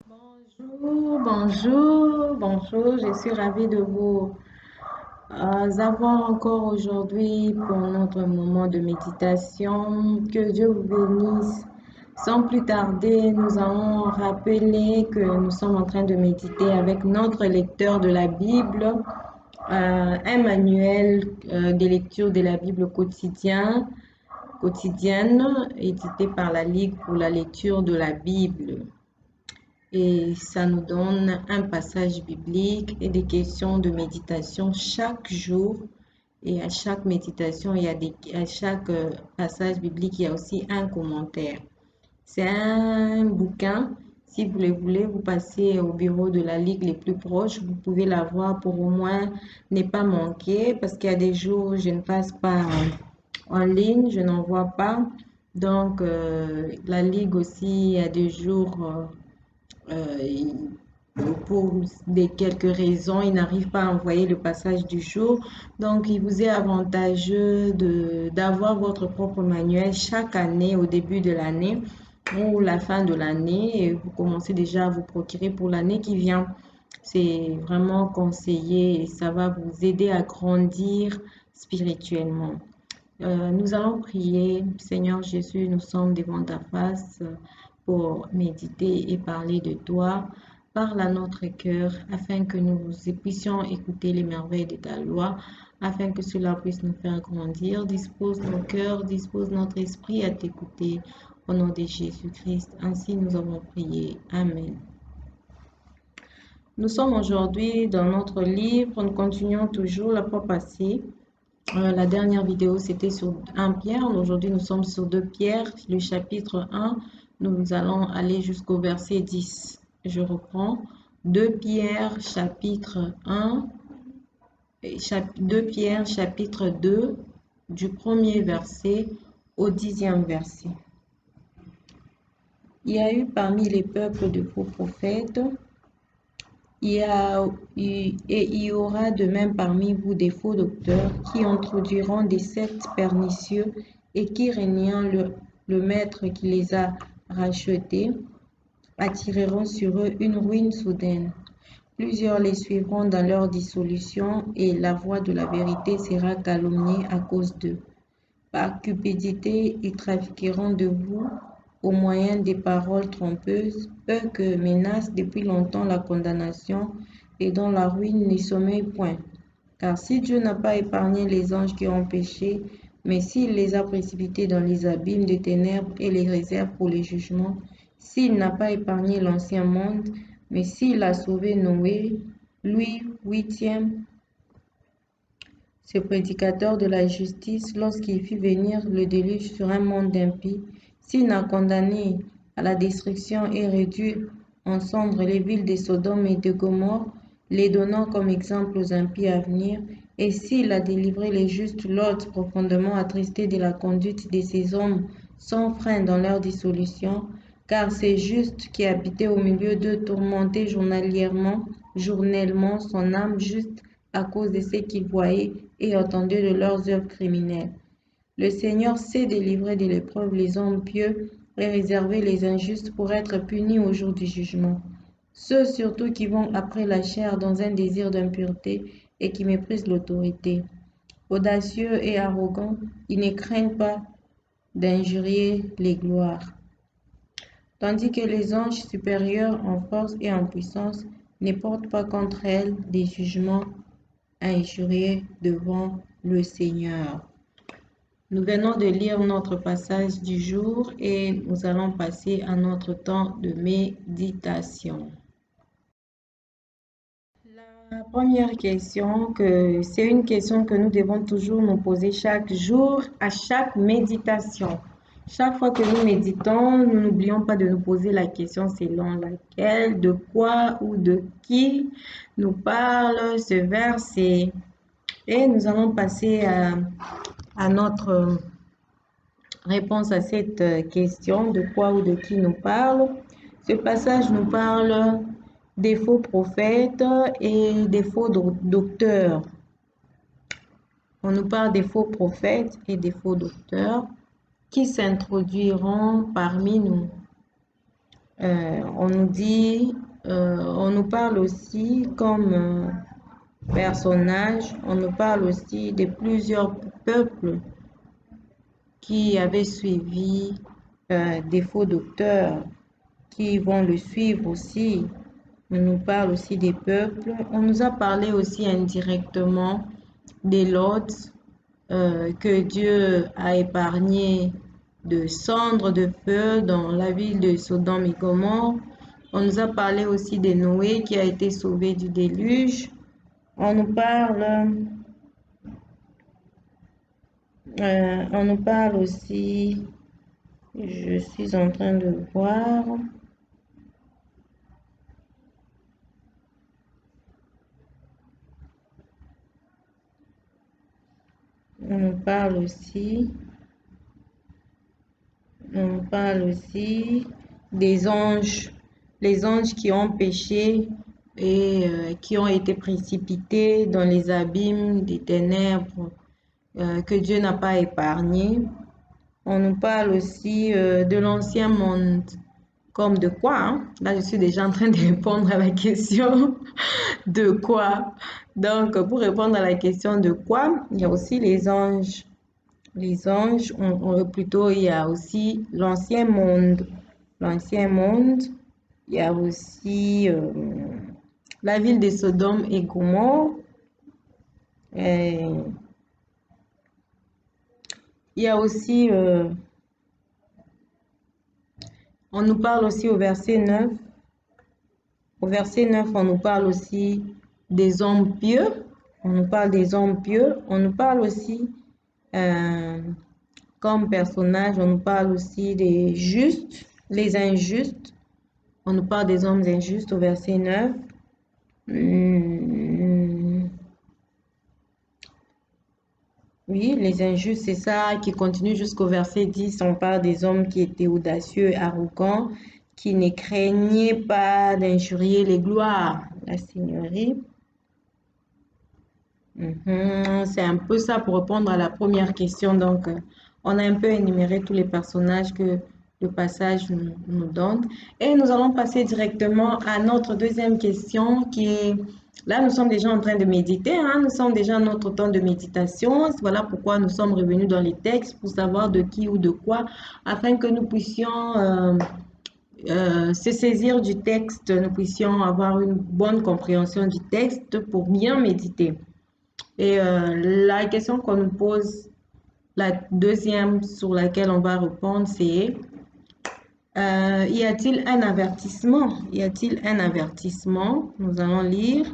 Bonjour. Je suis ravie de vous avoir encore aujourd'hui pour notre moment de méditation. Que Dieu vous bénisse. Sans plus tarder, nous allons rappeler que nous sommes en train de méditer avec notre lecteur de la Bible, un manuel de lecture de la Bible quotidienne, édité par la Ligue pour la lecture de la Bible. Et ça nous donne un passage biblique et des questions de méditation chaque jour. Et à chaque méditation, à chaque passage biblique, il y a aussi un commentaire. C'est un bouquin. Si vous le voulez, vous passez au bureau de la Ligue les plus proches. Vous pouvez l'avoir pour au moins ne pas manquer parce qu'il y a des jours où je ne passe pas en ligne, je n'en vois pas. Donc, la Ligue aussi, il y a des jours pour quelques raisons, il n'arrive pas à envoyer le passage du jour. Donc, il vous est avantageux d'avoir votre propre manuel chaque année, au début de l'année ou la fin de l'année. Et vous commencez déjà à vous procurer pour l'année qui vient. C'est vraiment conseillé et ça va vous aider à grandir spirituellement. Nous allons prier. Seigneur Jésus, nous sommes devant ta face pour méditer et parler de toi. Parle à notre cœur afin que nous puissions écouter les merveilles de ta loi, afin que cela puisse nous faire grandir. Dispose nos cœurs, dispose notre esprit à t'écouter. Au nom de Jésus-Christ, ainsi nous avons prié. Amen. Nous sommes aujourd'hui dans notre livre, nous continuons toujours la fois passée. La dernière vidéo, c'était sur 1 Pierre. Aujourd'hui, nous sommes sur 2 Pierre, le chapitre 1. Nous allons aller jusqu'au verset 10. Je reprends. 2 Pierre, chapitre 1. 2 Pierre, chapitre 2, du premier verset au 10e verset. Il y a eu parmi les peuples de faux prophètes. Et il y aura de même parmi vous des faux docteurs qui introduiront des sectes pernicieux et qui, régnant le maître qui les a rachetés, attireront sur eux une ruine soudaine. Plusieurs les suivront dans leur dissolution et la voie de la vérité sera calomniée à cause d'eux. Par cupidité, ils trafiqueront de vous au moyen des paroles trompeuses, eux que menace depuis longtemps la condamnation et dont la ruine n'y sommeille point. Car si Dieu n'a pas épargné les anges qui ont péché, mais s'il les a précipités dans les abîmes des ténèbres et les réserve pour les jugements, s'il n'a pas épargné l'ancien monde, mais s'il a sauvé Noé, lui, huitième, ce prédicateur de la justice, lorsqu'il fit venir le déluge sur un monde d'impies, s'il n'a condamné à la destruction et réduit en cendres les villes de Sodome et de Gomorrhe, les donnant comme exemple aux impies à venir, et s'il a délivré les justes Lot, profondément attristés de la conduite de ces hommes sans frein dans leur dissolution, car ces justes qui habitaient au milieu d'eux tourmentaient journellement son âme juste à cause de ce qu'ils voyaient et entendaient de leurs œuvres criminelles. Le Seigneur sait délivrer de l'épreuve les hommes pieux et réserver les injustes pour être punis au jour du jugement. Ceux surtout qui vont après la chair dans un désir d'impureté et qui méprisent l'autorité. Audacieux et arrogants, ils ne craignent pas d'injurier les gloires. Tandis que les anges supérieurs en force et en puissance ne portent pas contre elles des jugements injuriés devant le Seigneur. Nous venons de lire notre passage du jour et nous allons passer à notre temps de méditation. La première question, c'est une question que nous devons toujours nous poser chaque jour à chaque méditation. Chaque fois que nous méditons, nous n'oublions pas de nous poser la question selon laquelle, de quoi ou de qui nous parle ce verset. Et nous allons passer à notre réponse à cette question, de quoi ou de qui nous parle. Ce passage nous parle des faux prophètes et des faux docteurs. On nous parle des faux prophètes et des faux docteurs qui s'introduiront parmi nous. On nous dit, on nous parle aussi comme personnage, on nous parle aussi de plusieurs peuples qui avaient suivi des faux docteurs, qui vont le suivre aussi. On nous parle aussi des peuples. On nous a parlé aussi indirectement des Lotz que Dieu a épargné de cendres de feu dans la ville de Sodome et Gomorrhe. On nous a parlé aussi de Noé qui a été sauvé du déluge. On nous parle aussi, je suis en train de voir, on nous parle aussi, on nous parle aussi des anges, les anges qui ont péché et qui ont été précipités dans les abîmes des ténèbres que Dieu n'a pas épargnés. On nous parle aussi de l'ancien monde. Comme de quoi, hein? Là, je suis déjà en train de répondre à la question de quoi. Donc, pour répondre à la question de quoi, il y a aussi les anges. Les anges, plutôt, il y a aussi l'ancien monde. L'ancien monde, il y a aussi la ville de Sodome et Gomorrhe. Et il y a aussi, on nous parle aussi au verset 9. Au verset 9, on nous parle aussi des hommes pieux. On nous parle des hommes pieux. On nous parle aussi, comme personnage, on nous parle aussi des justes, les injustes. On nous parle des hommes injustes au verset 9. Oui, les injustes, c'est ça qui continue jusqu'au verset 10. On parle des hommes qui étaient audacieux, arrogants, qui ne craignaient pas d'injurier les gloires, la Seigneurie. C'est un peu ça pour répondre à la première question. Donc, on a un peu énuméré tous les personnages que le passage nous donne. Et nous allons passer directement à notre deuxième question qui est, là, nous sommes déjà en train de méditer, hein, nous sommes déjà en notre temps de méditation. Voilà pourquoi nous sommes revenus dans les textes pour savoir de qui ou de quoi, afin que nous puissions se saisir du texte, nous puissions avoir une bonne compréhension du texte pour bien méditer. Et la question qu'on nous pose, la deuxième sur laquelle on va répondre, c'est y a-t-il un avertissement? Y a-t-il un avertissement? Nous allons lire.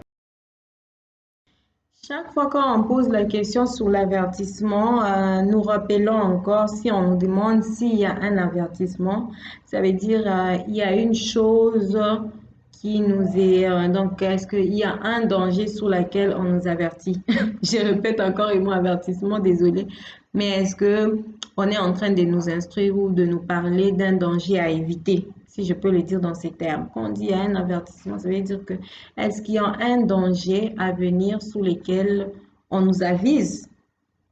Chaque fois qu'on pose la question sur l'avertissement, nous rappelons encore, si on nous demande s'il y a un avertissement, ça veut dire il y a une chose qui nous est... donc, est-ce qu'il y a un danger sur lequel on nous avertit? Je répète encore le mot avertissement, désolé. Mais est-ce que on est en train de nous instruire ou de nous parler d'un danger à éviter, si je peux le dire dans ces termes? Quand on dit il y a un avertissement, ça veut dire que est-ce qu'il y a un danger à venir sur lequel on nous avise?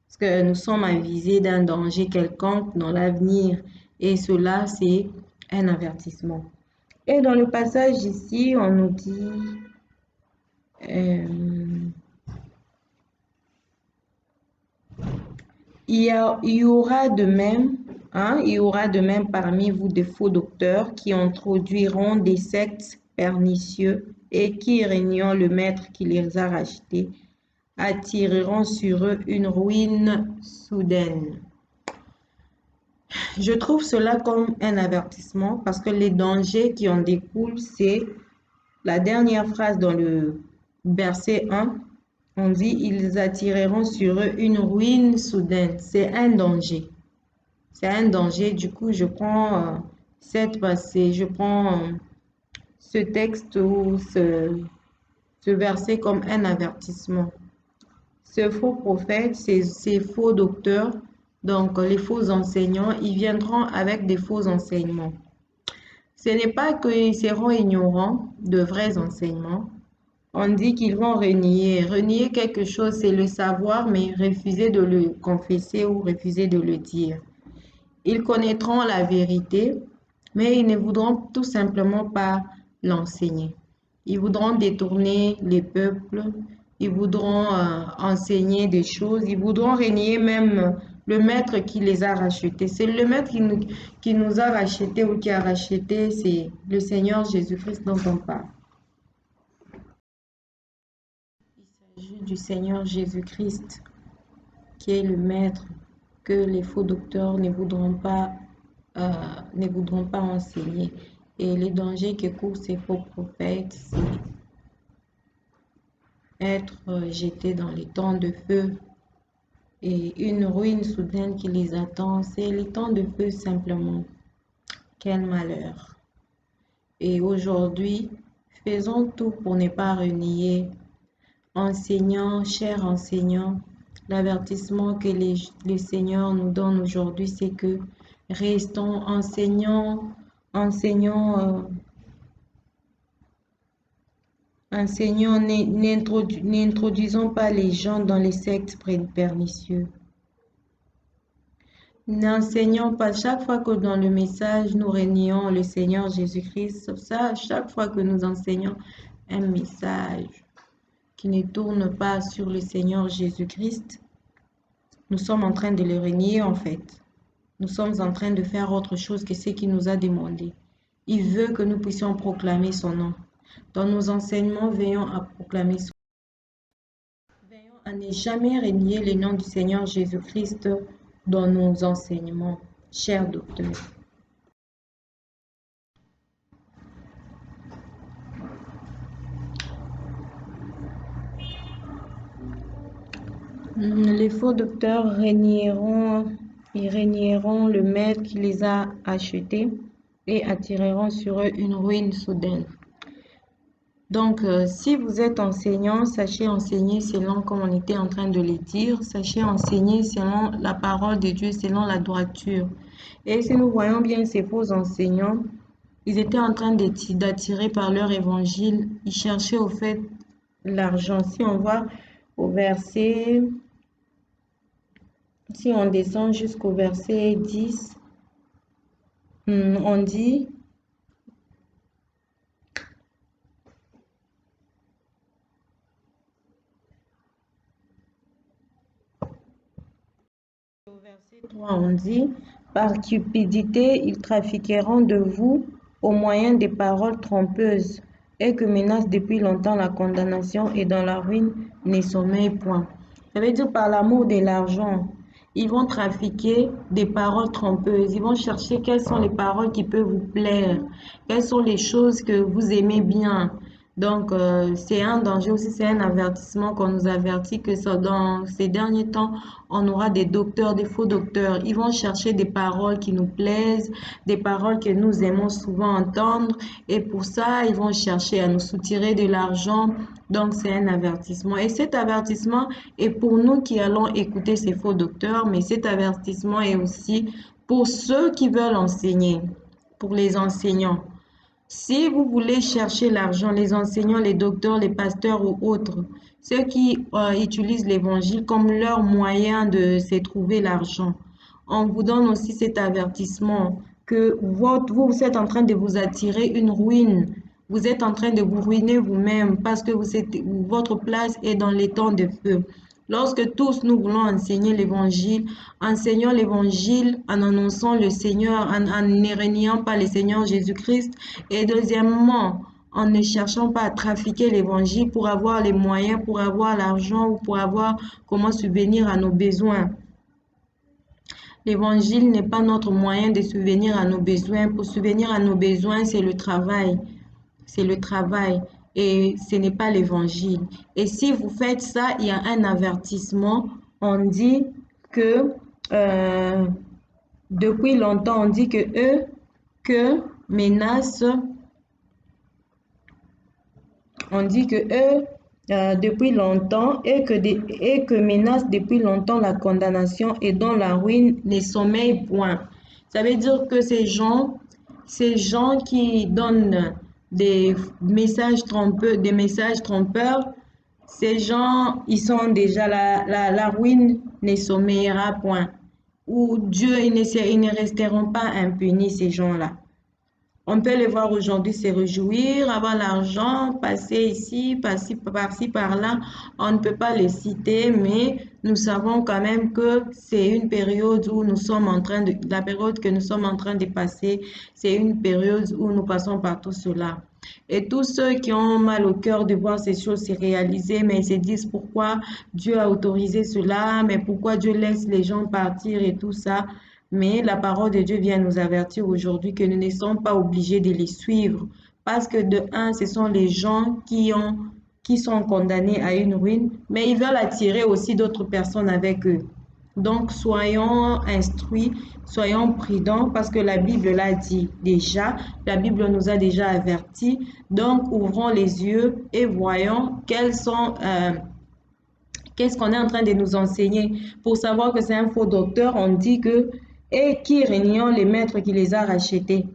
Parce que nous sommes avisés d'un danger quelconque dans l'avenir et cela, c'est un avertissement. Et dans le passage ici, on nous dit, il y aura de même, hein, il y aura de même parmi vous des faux docteurs qui introduiront des sectes pernicieux et qui, régnant le maître qui les a rachetés, attireront sur eux une ruine soudaine. Je trouve cela comme un avertissement parce que les dangers qui en découlent, c'est la dernière phrase dans le verset 1. On dit, ils attireront sur eux une ruine soudaine. C'est un danger. C'est un danger. Du coup, je prends je prends ce texte ou ce verset comme un avertissement. Ces faux prophètes, ces faux docteurs, donc les faux enseignants, ils viendront avec des faux enseignements. Ce n'est pas qu'ils seront ignorants de vrais enseignements. On dit qu'ils vont renier. Renier quelque chose, c'est le savoir, mais refuser de le confesser ou refuser de le dire. Ils connaîtront la vérité, mais ils ne voudront tout simplement pas l'enseigner. Ils voudront détourner les peuples, ils voudront enseigner des choses, ils voudront régner même le maître qui les a rachetés. C'est le maître qui nous a rachetés ou qui a racheté, c'est le Seigneur Jésus-Christ dont on parle. Il s'agit du Seigneur Jésus-Christ qui est le maître que les faux docteurs euh, ne voudront pas enseigner. Et les dangers que courent ces faux prophètes, c'est être jetés dans les temps de feu et une ruine soudaine qui les attend. C'est les temps de feu simplement. Quel malheur. Et aujourd'hui, faisons tout pour ne pas renier. Enseignants, chers enseignants, l'avertissement que le Seigneur nous donne aujourd'hui, c'est que restons enseignants, enseignants, n'introduisons pas les gens dans les sectes pernicieux. N'enseignons pas chaque fois que dans le message nous réunions le Seigneur Jésus-Christ. Ça, chaque fois que nous enseignons un message qui ne tourne pas sur le Seigneur Jésus-Christ, nous sommes en train de le renier en fait. Nous sommes en train de faire autre chose que ce qu'il nous a demandé. Il veut que nous puissions proclamer son nom. Dans nos enseignements, veillons à proclamer son nom. Veillons à ne jamais renier le nom du Seigneur Jésus-Christ dans nos enseignements, chers docteurs. Les faux docteurs ils régneront le maître qui les a achetés et attireront sur eux une ruine soudaine. Donc, si vous êtes enseignant, sachez enseigner selon, comme on était en train de le dire, sachez enseigner selon la parole de Dieu, selon la droiture. Et si nous voyons bien ces faux enseignants, ils étaient en train d'attirer par leur évangile, ils cherchaient au fait l'argent. Si on voit au verset, si on descend jusqu'au verset 10, on dit... Au verset 3, on dit, par cupidité, ils trafiqueront de vous au moyen des paroles trompeuses et que menace depuis longtemps la condamnation et dans la ruine ne sommeille point. Ça veut dire par l'amour de l'argent, ils vont trafiquer des paroles trompeuses. Ils vont chercher quelles sont les paroles qui peuvent vous plaire, quelles sont les choses que vous aimez bien. Donc, c'est un danger aussi, c'est un avertissement qu'on nous avertit que dans ces derniers temps, on aura des docteurs, des faux docteurs. Ils vont chercher des paroles qui nous plaisent, des paroles que nous aimons souvent entendre. Et pour ça, ils vont chercher à nous soutirer de l'argent. Donc, c'est un avertissement. Et cet avertissement est pour nous qui allons écouter ces faux docteurs, mais cet avertissement est aussi pour ceux qui veulent enseigner, pour les enseignants. Si vous voulez chercher l'argent, les enseignants, les docteurs, les pasteurs ou autres, ceux qui utilisent l'évangile comme leur moyen de se trouver l'argent, on vous donne aussi cet avertissement que vous êtes en train de vous attirer une ruine. Vous êtes en train de vous ruiner vous-même parce que votre place est dans les temps de feu. Lorsque tous nous voulons enseigner l'évangile, enseignons l'évangile en annonçant le Seigneur, en ne reniant pas le Seigneur Jésus-Christ. Et deuxièmement, en ne cherchant pas à trafiquer l'évangile pour avoir les moyens, pour avoir l'argent ou pour avoir comment subvenir à nos besoins. L'évangile n'est pas notre moyen de subvenir à nos besoins. Pour subvenir à nos besoins, c'est le travail. C'est le travail et ce n'est pas l'évangile. Et si vous faites ça, il y a un avertissement. On dit que depuis longtemps, on dit que eux que menacent, on dit que eux depuis longtemps et que menacent depuis longtemps la condamnation et dont la ruine ne sommeille point. Ça veut dire que ces gens qui donnent des messages trompeurs, ces gens, ils sont déjà la ruine ne sommeillera point. Ou Dieu, ils ne resteront pas impunis, ces gens-là. On peut les voir aujourd'hui se réjouir, avoir l'argent, passer ici, passer par-ci, par-là. On ne peut pas les citer, mais nous savons quand même que c'est une période où nous sommes en train de, la période que nous sommes en train de passer, c'est une période où nous passons par tout cela. Et tous ceux qui ont mal au cœur de voir ces choses se réaliser, mais ils se disent pourquoi Dieu a autorisé cela, mais pourquoi Dieu laisse les gens partir et tout ça. Mais la parole de Dieu vient nous avertir aujourd'hui que nous ne sommes pas obligés de les suivre. Parce que de un, ce sont les gens qui sont condamnés à une ruine, mais ils veulent attirer aussi d'autres personnes avec eux. Donc, soyons instruits, soyons prudents parce que la Bible l'a dit déjà, la Bible nous a déjà avertis. Donc, ouvrons les yeux et voyons qu'est-ce qu'on est en train de nous enseigner. Pour savoir que c'est un faux docteur, on dit que et qui régnant les maîtres qui les a rachetés.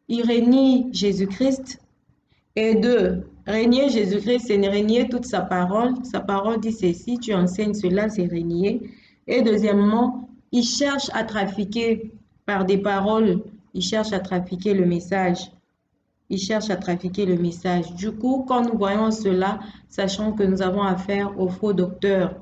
Il renie Jésus-Christ. Et deux, régner Jésus-Christ, c'est régner toute sa parole. Sa parole dit ceci, tu enseignes cela, c'est régner. Et deuxièmement, il cherche à trafiquer par des paroles, il cherche à trafiquer le message. Il cherche à trafiquer le message. Du coup, quand nous voyons cela, sachant que nous avons affaire aux faux docteurs,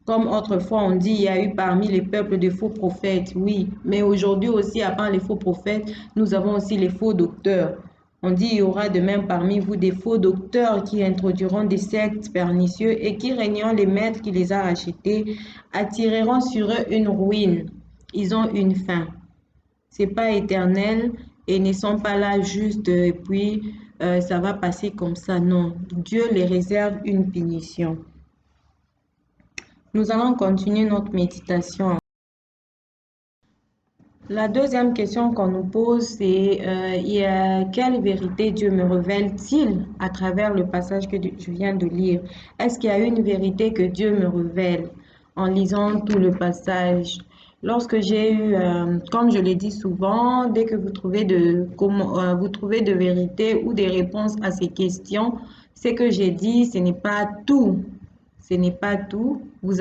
comme autrefois on dit, il y a eu parmi les peuples de faux prophètes, oui, mais aujourd'hui aussi, à part les faux prophètes, nous avons aussi les faux docteurs. On dit, il y aura de même parmi vous des faux docteurs qui introduiront des sectes pernicieux et qui, régnant les maîtres qui les a rachetés, attireront sur eux une ruine. Ils ont une fin. C'est pas éternel et ne sont pas là juste et puis ça va passer comme ça. Non, Dieu les réserve une punition. Nous allons continuer notre méditation. La deuxième question qu'on nous pose, c'est quelle vérité Dieu me révèle-t-il à travers le passage que je viens de lire? Est-ce qu'il y a une vérité que Dieu me révèle en lisant tout le passage? Lorsque j'ai eu, comme je le dis souvent, dès que vous trouvez de vérité ou des réponses à ces questions, ce que j'ai dit, ce n'est pas tout. Ce n'est pas tout. Vous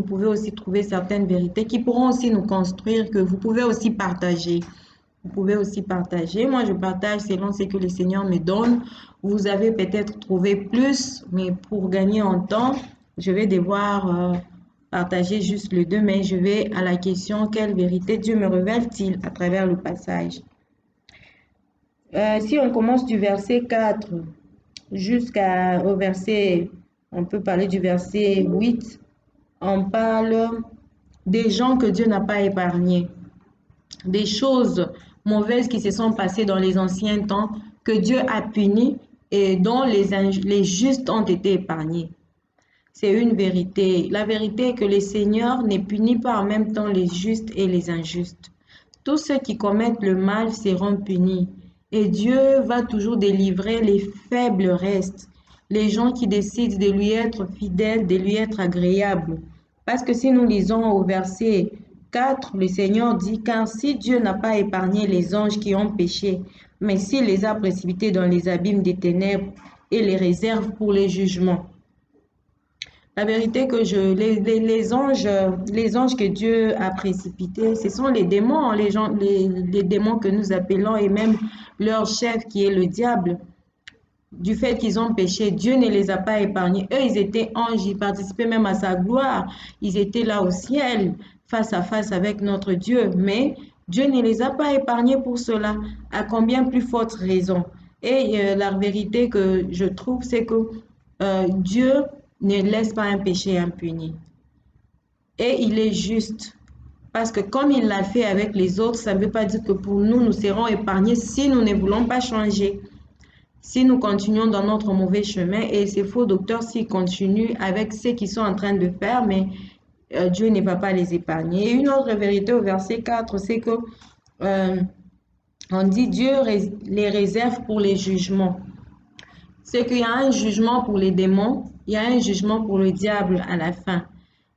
pouvez aussi trouver certaines vérités qui pourront aussi nous construire, que vous pouvez aussi partager. Vous pouvez aussi partager. Moi, je partage selon ce que le Seigneur me donne. Vous avez peut-être trouvé plus, mais pour gagner en temps, je vais devoir partager juste le deux, mais je vais à la question, quelle vérité Dieu me révèle-t-il à travers le passage? Si on commence du verset 4 jusqu'au verset, on peut parler du verset 8, on parle des gens que Dieu n'a pas épargnés, des choses mauvaises qui se sont passées dans les anciens temps, que Dieu a puni et dont les justes ont été épargnés. C'est une vérité. La vérité est que le Seigneur ne punit pas en même temps les justes et les injustes. Tous ceux qui commettent le mal seront punis. Et Dieu va toujours délivrer les faibles restes, les gens qui décident de lui être fidèles, de lui être agréables. Parce que si nous lisons au verset 4, le Seigneur dit, car si Dieu n'a pas épargné les anges qui ont péché, mais s'il les a précipités dans les abîmes des ténèbres et les réserve pour les jugements. La vérité que les anges que Dieu a précipités, ce sont les démons, les démons que nous appelons et même leur chef qui est le diable. Du fait qu'ils ont péché, Dieu ne les a pas épargnés. Eux, ils étaient anges, ils participaient même à sa gloire. Ils étaient là au ciel, face à face avec notre Dieu. Mais Dieu ne les a pas épargnés pour cela. À combien plus forte raison? Et la vérité que je trouve, c'est que Dieu ne laisse pas un péché impuni. Et il est juste. Parce que comme il l'a fait avec les autres, ça ne veut pas dire que pour nous, nous serons épargnés si nous ne voulons pas changer. Si nous continuons dans notre mauvais chemin et ces faux docteurs, s'ils continuent avec ce qu'ils sont en train de faire, mais Dieu ne va pas les épargner. Et une autre vérité au verset 4, c'est que on dit Dieu les réserve pour les jugements. C'est qu'il y a un jugement pour les démons, il y a un jugement pour le diable à la fin.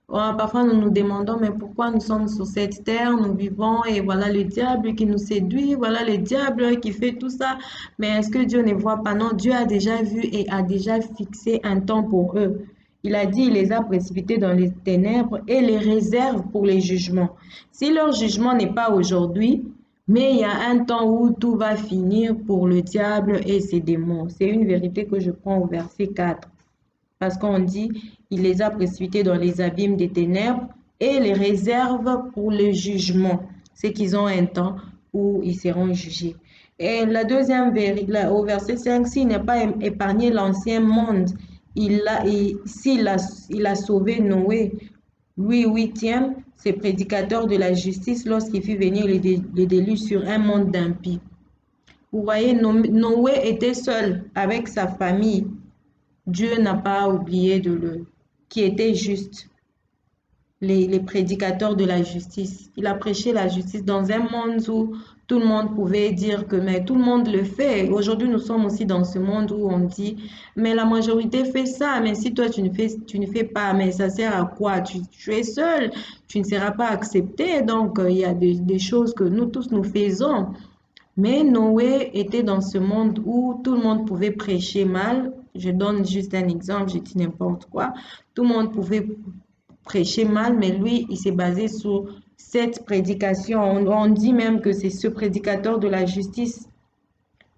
Parfois, nous nous demandons, mais pourquoi nous sommes sur cette terre, nous vivons, et voilà le diable qui nous séduit, voilà le diable qui fait tout ça. Mais est-ce que Dieu ne voit pas? Non, Dieu a déjà vu et a déjà fixé un temps pour eux. Il a dit, il les a précipités dans les ténèbres et les réserve pour les jugements. Si leur jugement n'est pas aujourd'hui, Mais il y a un temps où tout va finir pour le diable et ses démons. C'est une vérité que je prends au verset 4. Parce qu'on dit, il les a précipités dans les abîmes des ténèbres et les réserve pour le jugement. C'est qu'ils ont un temps où ils seront jugés. Et la deuxième vérité, au verset 5, s'il n'a pas épargné l'ancien monde, il a sauvé Noé, Louis huitième, c'est prédicateur de la justice lorsqu'il fit venir les déluge sur un monde d'impies. Vous voyez, Noé était seul avec sa famille. Dieu n'a pas oublié qui était juste, les prédicateurs de la justice. Il a prêché la justice dans un monde où tout le monde pouvait dire que, mais tout le monde le fait. Aujourd'hui, nous sommes aussi dans ce monde où on dit, mais la majorité fait ça, mais si toi tu ne fais pas, mais ça sert à quoi? Tu es seul, tu ne seras pas accepté. Donc, il y a des choses que nous tous nous faisons. Mais Noé était dans ce monde où tout le monde pouvait prêcher mal. Je donne juste un exemple, je dis n'importe quoi. Tout le monde pouvait prêcher mal, mais lui, il s'est basé sur cette prédication. On dit même que c'est ce prédicateur de la justice.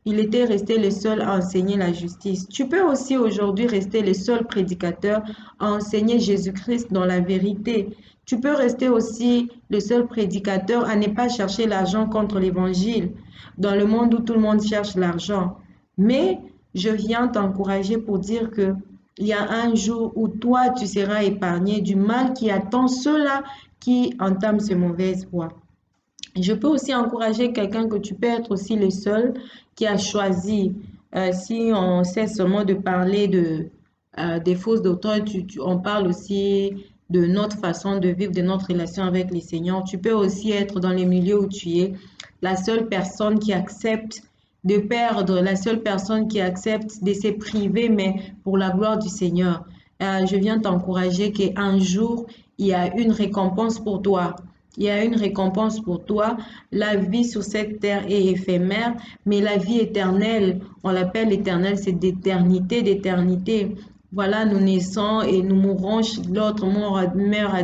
Il était resté le seul à enseigner la justice. Tu peux aussi aujourd'hui rester le seul prédicateur à enseigner Jésus-Christ dans la vérité. Tu peux rester aussi le seul prédicateur à ne pas chercher l'argent contre l'évangile, dans le monde où tout le monde cherche l'argent. Mais je viens t'encourager pour dire que il y a un jour où toi, tu seras épargné du mal qui attend ceux-là qui entament ce mauvaise voie. Je peux aussi encourager quelqu'un que tu peux être aussi le seul qui a choisi. Si on sait seulement de parler des fausses doctrines, on parle aussi de notre façon de vivre, de notre relation avec les Seigneurs. Tu peux aussi être dans les milieux où tu es la seule personne qui accepte de perdre, la seule personne qui accepte de se priver, mais pour la gloire du Seigneur. Je viens t'encourager qu'un jour, il y a une récompense pour toi. Il y a une récompense pour toi. La vie sur cette terre est éphémère, mais la vie éternelle, on l'appelle éternelle, c'est d'éternité, d'éternité. Voilà, nous naissons et nous mourrons. L'autre meurt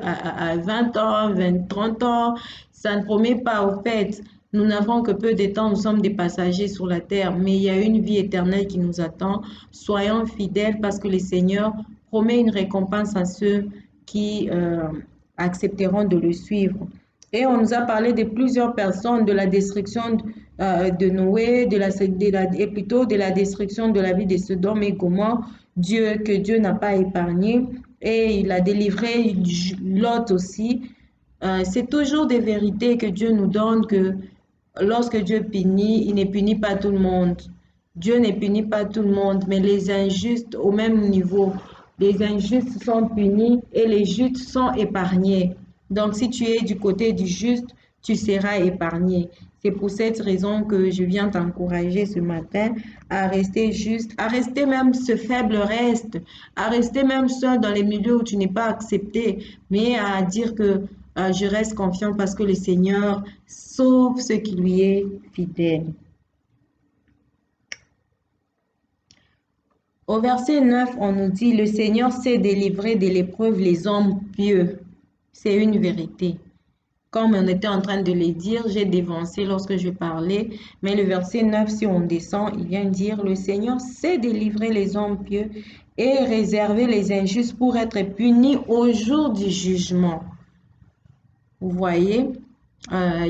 à 20 ans, 20, 30 ans. Ça ne promet pas au fait. Nous n'avons que peu de temps, nous sommes des passagers sur la terre, mais il y a une vie éternelle qui nous attend. Soyons fidèles parce que le Seigneur promet une récompense à ceux qui accepteront de le suivre. Et on nous a parlé de plusieurs personnes, de la destruction de Noé, et plutôt de la destruction de la vie de Sodome et Gomorrhe, que Dieu n'a pas épargné. Et il a délivré Lot aussi. C'est toujours des vérités que Dieu nous donne, que lorsque Dieu punit, il ne punit pas tout le monde. Dieu ne punit pas tout le monde, mais les injustes au même niveau. Les injustes sont punis et les justes sont épargnés. Donc, si tu es du côté du juste, tu seras épargné. C'est pour cette raison que je viens t'encourager ce matin à rester juste, à rester même ce faible reste, à rester même seul dans les milieux où tu n'es pas accepté, mais à dire que je reste confiant parce que le Seigneur sauve ce qui lui est fidèle. Au verset 9, on nous dit, le Seigneur sait délivrer de l'épreuve les hommes pieux. C'est une vérité. Comme on était en train de le dire, j'ai dévancé lorsque je parlais, mais le verset 9, si on descend, il vient dire, le Seigneur sait délivrer les hommes pieux et réserver les injustes pour être punis au jour du jugement. Vous voyez,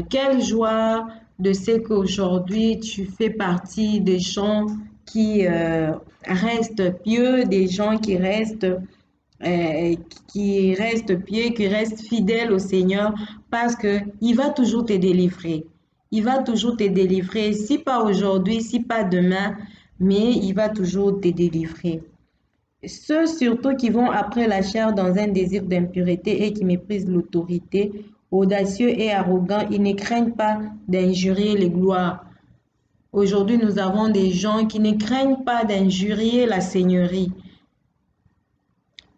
quelle joie de ce qu'aujourd'hui tu fais partie des gens qui restent pieux, des gens qui restent pieux, qui restent fidèles au Seigneur, parce que il va toujours te délivrer. Il va toujours te délivrer, si pas aujourd'hui, si pas demain, mais il va toujours te délivrer. Ceux surtout qui vont après la chair dans un désir d'impureté et qui méprisent l'autorité, audacieux et arrogants, ils ne craignent pas d'injurier les gloires. Aujourd'hui, nous avons des gens qui ne craignent pas d'injurier la Seigneurie.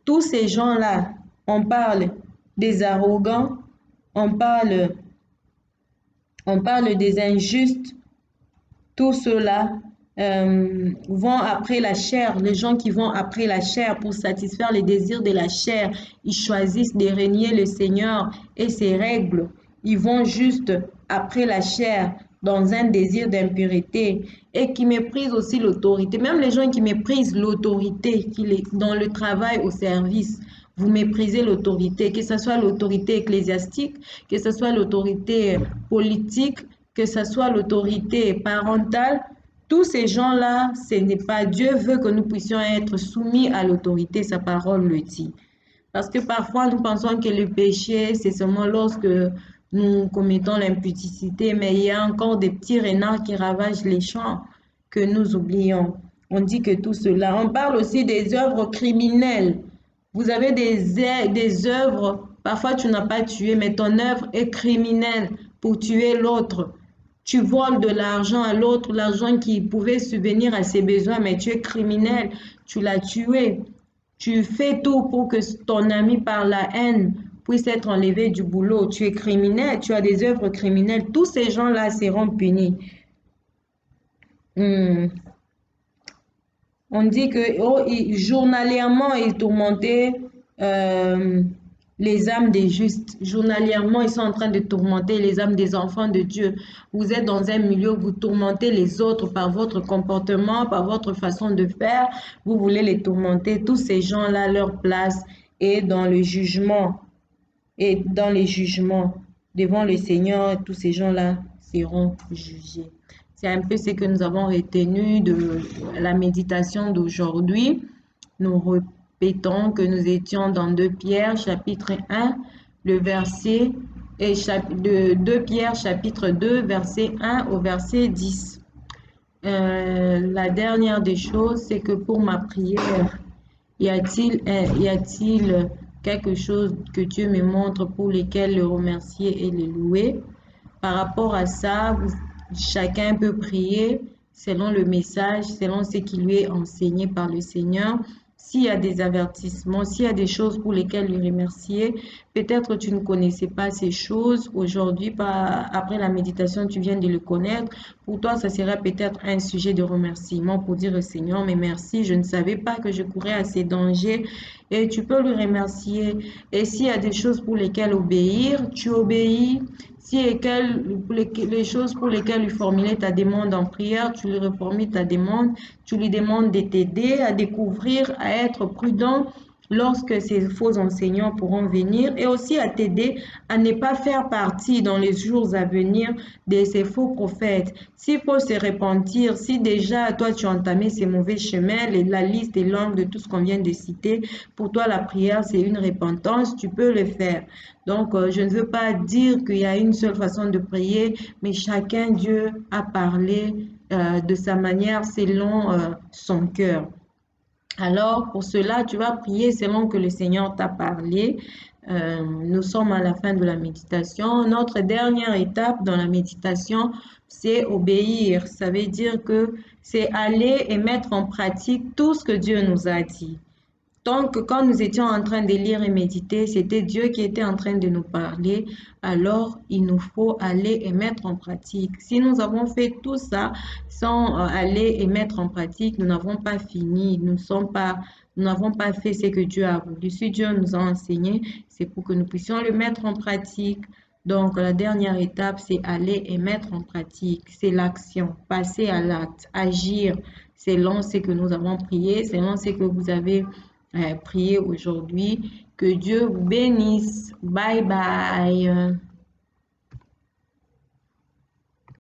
Tous ces gens-là, on parle des arrogants, on parle des injustes, tous ceux-là vont après la chair, les gens qui vont après la chair pour satisfaire les désirs de la chair, ils choisissent de régner le Seigneur et ses règles. ils vont juste après la chair dans un désir d'impurité et qui méprisent aussi l'autorité. Même les gens qui méprisent l'autorité, dans le travail, au service, vous méprisez l'autorité, que ce soit l'autorité ecclésiastique, que ce soit l'autorité politique, que ce soit l'autorité parentale. Tous ces gens-là, ce n'est pas Dieu veut que nous puissions être soumis à l'autorité, sa parole le dit. Parce que parfois, nous pensons que le péché, c'est seulement lorsque nous commettons l'impudicité, mais il y a encore des petits renards qui ravagent les champs que nous oublions. On dit que tout cela. On parle aussi des œuvres criminelles. Vous avez des œuvres, parfois tu n'as pas tué, mais ton œuvre est criminelle pour tuer l'autre. Tu voles de l'argent à l'autre, l'argent qui pouvait subvenir à ses besoins, mais tu es criminel, tu l'as tué. Tu fais tout pour que ton ami par la haine puisse être enlevé du boulot. Tu es criminel, tu as des œuvres criminelles. Tous ces gens-là seront punis. Hmm. On dit que journalièrement, ils tourmentaient euh, les âmes des justes. Journalièrement, ils sont en train de tourmenter les âmes des enfants de Dieu. Vous êtes dans un milieu, vous tourmentez les autres par votre comportement, par votre façon de faire. Vous voulez les tourmenter. Tous ces gens-là, leur place est dans le jugement. Et dans les jugements, devant le Seigneur, tous ces gens-là seront jugés. C'est un peu ce que nous avons retenu de la méditation d'aujourd'hui. Nous répétons que nous étions dans 2 Pierre, chapitre 1, le verset, et de 2 Pierre, chapitre 2, verset 1 au verset 10. La dernière des choses, c'est que pour ma prière, y a-t-il quelque chose que Dieu me montre pour lesquels le remercier et le louer? Par rapport à ça, chacun peut prier selon le message, selon ce qui lui est enseigné par le Seigneur. S'il y a des avertissements, s'il y a des choses pour lesquelles lui remercier, peut-être tu ne connaissais pas ces choses. Aujourd'hui, après la méditation, tu viens de le connaître. Pour toi, ça sera peut-être un sujet de remerciement pour dire au Seigneur, mais merci, je ne savais pas que je courais à ces dangers. Et tu peux lui remercier. Et s'il y a des choses pour lesquelles obéir, tu obéis. Si les choses pour lesquelles lui formuler ta demande en prière, tu lui reformules ta demande, tu lui demandes de t'aider à découvrir, à être prudent lorsque ces faux enseignants pourront venir et aussi à t'aider à ne pas faire partie dans les jours à venir de ces faux prophètes. S'il faut se repentir, si déjà toi tu as entamé ces mauvais chemins, la liste est longue de tout ce qu'on vient de citer, pour toi la prière c'est une repentance, tu peux le faire. Donc, je ne veux pas dire qu'il y a une seule façon de prier, mais chacun, Dieu a parlé de sa manière selon son cœur. Alors, pour cela, tu vas prier selon que le Seigneur t'a parlé. Nous sommes à la fin de la méditation. Notre dernière étape dans la méditation, c'est obéir. Ça veut dire que c'est aller et mettre en pratique tout ce que Dieu nous a dit. Donc, quand nous étions en train de lire et méditer, c'était Dieu qui était en train de nous parler. Alors, il nous faut aller et mettre en pratique. Si nous avons fait tout ça sans aller et mettre en pratique, nous n'avons pas fini. Nous n'avons pas fait ce que Dieu a voulu. Si Dieu nous a enseigné, c'est pour que nous puissions le mettre en pratique. Donc, la dernière étape, c'est aller et mettre en pratique. C'est l'action, passer à l'acte, agir selon ce que nous avons prié, selon ce que vous avez prier aujourd'hui. Que Dieu vous bénisse. Bye bye.